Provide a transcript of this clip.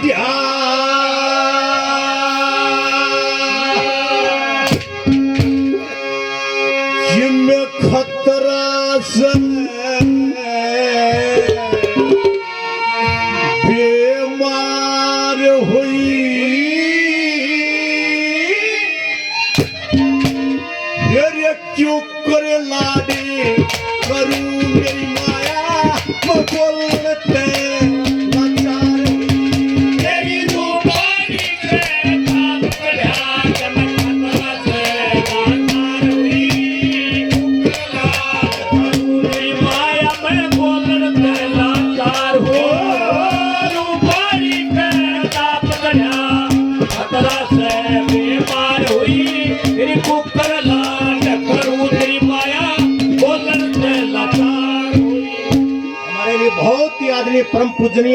कट्या gym खतरा से बीमार हुई ये क्यों करे लाडी करूं मेरी माया मैं बोलते बहुत ही आदरणीय परम पूजनीय